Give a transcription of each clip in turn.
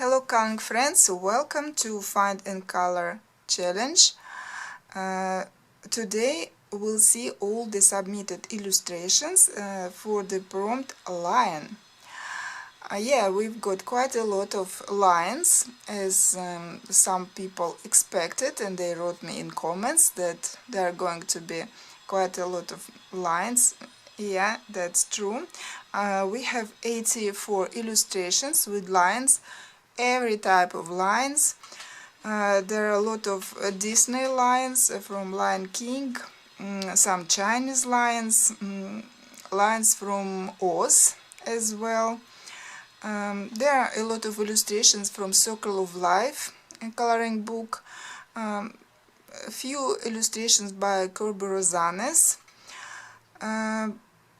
Hello coloring friends, welcome to Find and Color Challenge. Today we'll see all the submitted illustrations for the prompt lion. We've got quite a lot of lions, as some people expected, and they wrote me in comments that there are going to be quite a lot of lions. Yeah, that's true. We have 84 illustrations with lions, every type of lions. There are a lot of Disney lions from Lion King, some Chinese lions, lions from Oz as well. There are a lot of illustrations from Circle of Life, a coloring book, a few illustrations by Kirby Rosanes,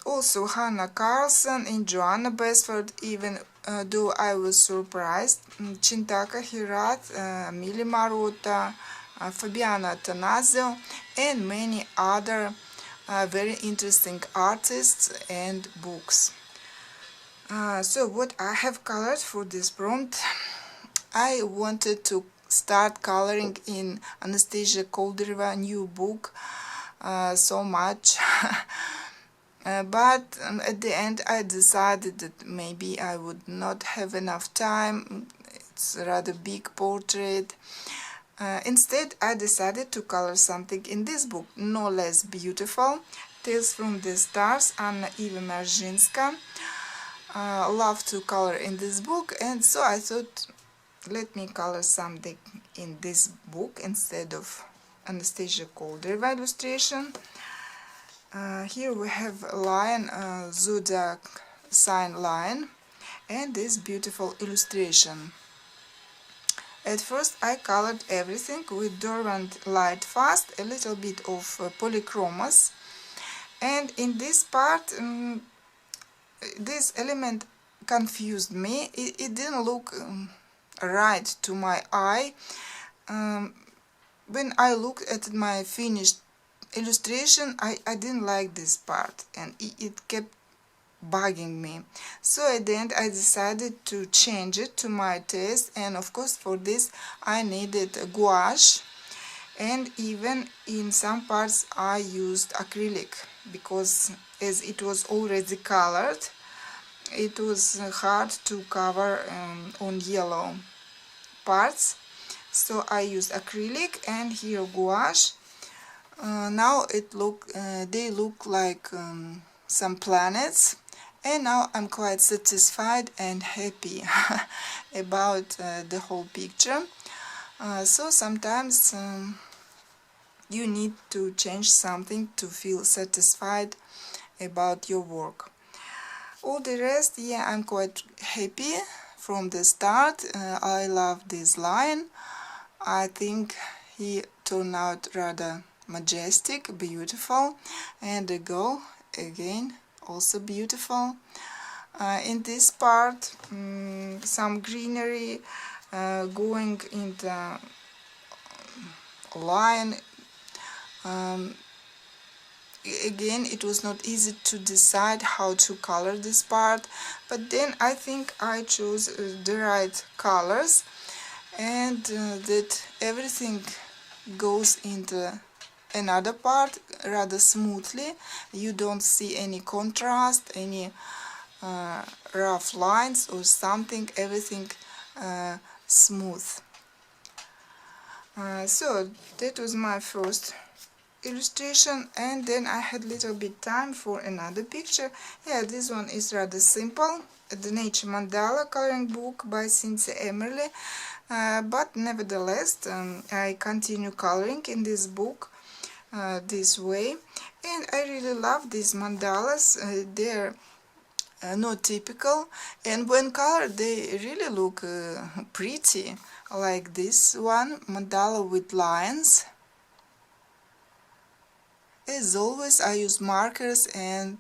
also Hannah Carlson and Joanna Basford, even though I was surprised, Chintaka Hirat, Mili Marotta, Fabiana Tanazio, and many other very interesting artists and books. So what I have colored for this prompt, I wanted to start coloring in Anastasia Koldereva new book so much. But at the end I decided that maybe I would not have enough time. It's a rather big portrait. Instead I decided to color something in this book no less beautiful, Tales from the Stars, Anna Eva Merzhinska. Love to color in this book, and so I thought, let me color something in this book instead of Anastasia Koldereva illustration. Here we have a lion, zodiac sign lion, and this beautiful illustration. At first I colored everything with Derwent Light Fast, a little bit of polychromas, and in this part this element confused me. It didn't look right to my eye. When I looked at my finished illustration, I didn't like this part, and it kept bugging me. So at the end I decided to change it to my taste, and of course for this I needed gouache, and even in some parts I used acrylic, because as it was already colored, it was hard to cover on yellow parts. So I used acrylic and here gouache. Now they look like some planets, and now I'm quite satisfied and happy about the whole picture. So sometimes you need to change something to feel satisfied about your work. All the rest, yeah, I'm quite happy from the start. I love this lion. I think he turned out rather majestic, beautiful, and the girl again also beautiful. In this part, some greenery going in the lion. Again, it was not easy to decide how to color this part, but then I think I chose the right colors, and that everything goes into another part rather smoothly. You don't see any contrast, any rough lines or something, everything smooth. So that was my first illustration, and then I had little bit time for another picture. Yeah, this one is rather simple, the Nature Mandala coloring book by Cynthia Emerly, but nevertheless I continue coloring in this book this way, and I really love these mandalas. They're not typical, and when colored they really look pretty, like this one, mandala with lions. As always, I use markers and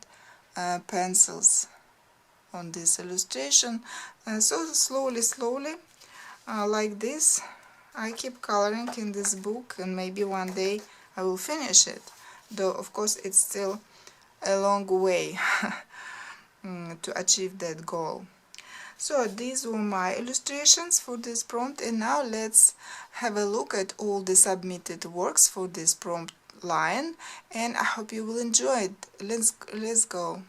pencils on this illustration. So slowly, like this, I keep coloring in this book, and maybe one day I will finish it. Though, of course, it's still a long way to achieve that goal. So these were my illustrations for this prompt, and now let's have a look at all the submitted works for this prompt line, and I hope you will enjoy it. Let's go.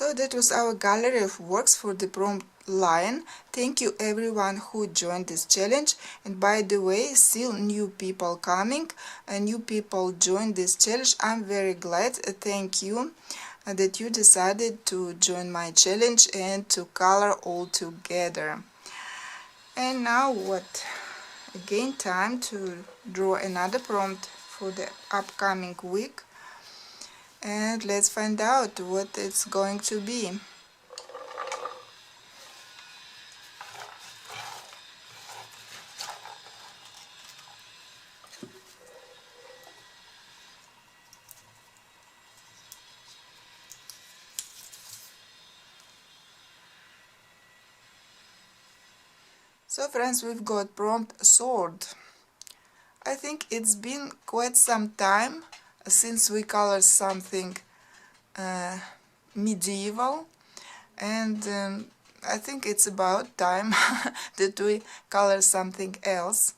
So that was our gallery of works for the prompt Lion. Thank you everyone who joined this challenge, and by the way, still new people coming and new people joined this challenge. I'm very glad. Thank you that you decided to join my challenge and to color all together. And now what? Again, time to draw another prompt for the upcoming week, and let's find out what it's going to be. So friends, we've got prompt sword. I think it's been quite some time since we colored something medieval, and I think it's about time that we color something else.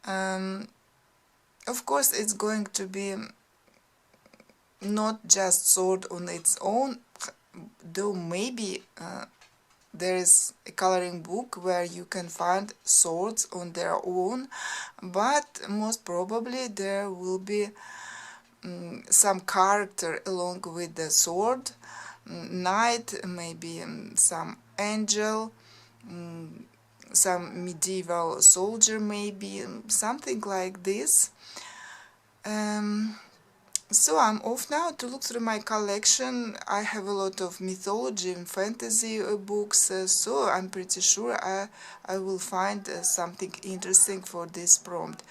Of course, it's going to be not just sword on its own, though maybe there is a coloring book where you can find swords on their own, but most probably there will be some character along with the sword, knight, maybe some angel, some medieval soldier, maybe something like this. So I'm off now to look through my collection. I have a lot of mythology and fantasy books, so I'm pretty sure I will find something interesting for this prompt.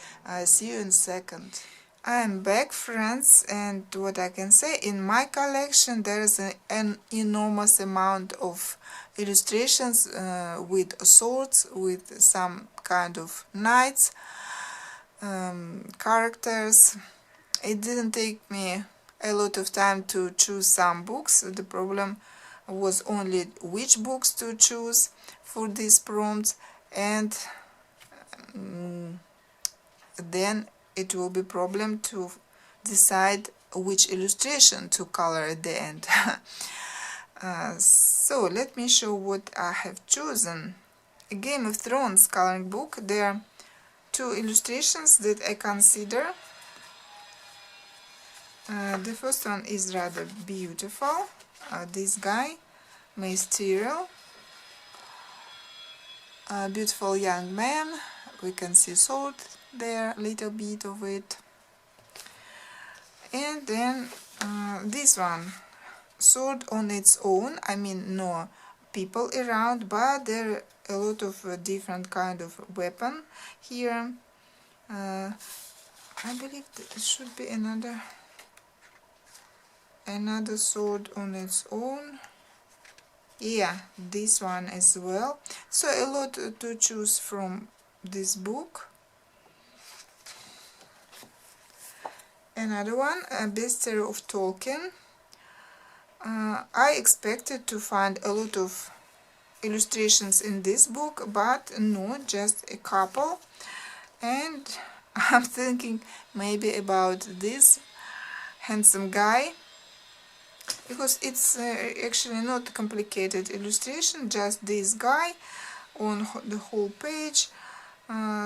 See you in a second. I'm back, friends, and what I can say, in my collection there is an enormous amount of illustrations with swords, with some kind of knights, characters. It didn't take me a lot of time to choose some books. The problem was only which books to choose for these prompts, and then it will be problem to decide which illustration to color at the end. So let me show what I have chosen. A Game of Thrones coloring book. There are two illustrations that I consider. The first one is rather beautiful. This guy, Mace Tyrell, a beautiful young man. We can see sword there, little bit of it. And then this one, sword on its own. I mean, no people around, but there are a lot of different kind of weapon here. I believe there should be another sword on its own. Yeah, this one as well. So a lot to choose from this book. Another one, a Bestiary of Tolkien. I expected to find a lot of illustrations in this book, but no, just a couple. And I'm thinking maybe about this handsome guy, because it's actually not a complicated illustration, just this guy on the whole page.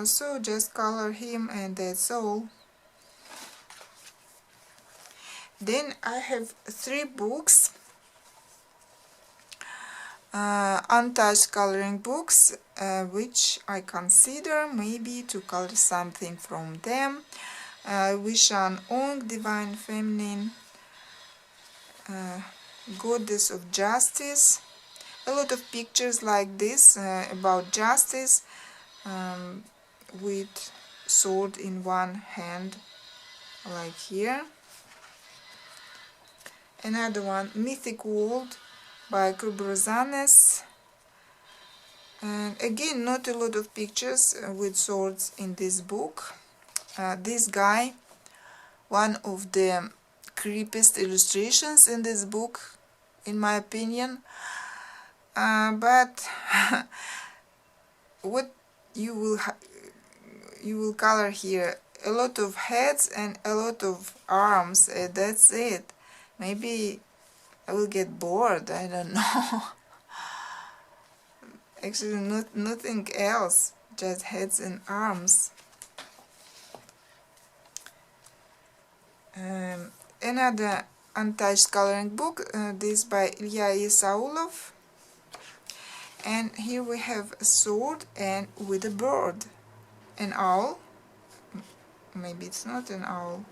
So just color him and that's all. Then I have 3 books, untouched coloring books, which I consider maybe to color something from them. Wishan Ong, Divine Feminine, Goddess of Justice. A lot of pictures like this about justice, with sword in one hand, like here. Another one, Mythic World by Kubrozanes. And again, not a lot of pictures with swords in this book. This guy, one of the creepiest illustrations in this book, in my opinion. But what you will color here, a lot of heads and a lot of arms. That's it. Maybe I will get bored, I don't know. Actually nothing else, just heads and arms. Another untouched coloring book, this by Ilya Isaulov, and here we have a sword and with a bird, an owl. Maybe it's not an owl,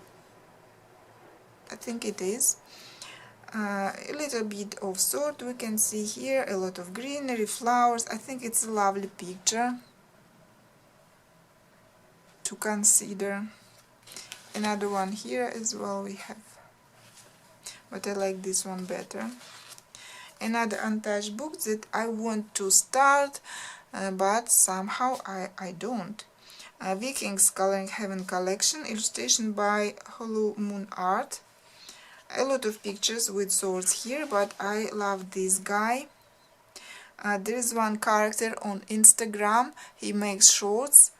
I think it is. A little bit of sword we can see here, a lot of greenery, flowers. I think it's a lovely picture to consider. Another one here as well we have, but I like this one better. Another untouched book that I want to start, but somehow I don't. Vikings Coloring Heaven Collection, illustration by Hollow Moon Art. A lot of pictures with swords here, but I love this guy. There is one character on Instagram, he makes shorts,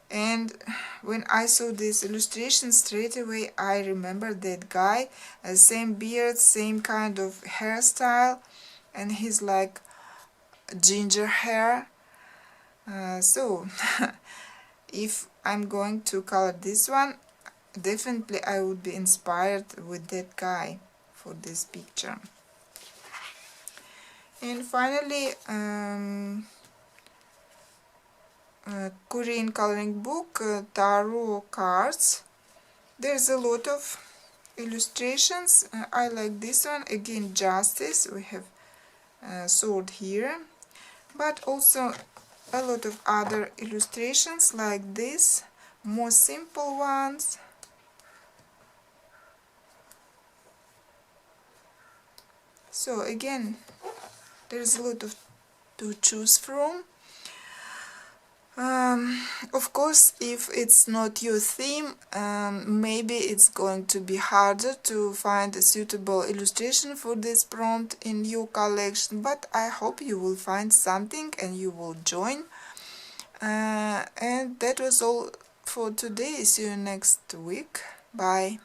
and when I saw this illustration, straight away I remembered that guy. Same beard, same kind of hairstyle, and he's like ginger hair. So if I'm going to color this one, definitely I would be inspired with that guy for this picture. And finally, Korean coloring book, tarot cards. There's a lot of illustrations. I like this one. Again, justice. We have a sword here, but also a lot of other illustrations like this, more simple ones. So again, there's a lot to choose from. Of course, if it's not your theme, maybe it's going to be harder to find a suitable illustration for this prompt in your collection, but I hope you will find something and you will join. And that was all for today. See you next week. Bye.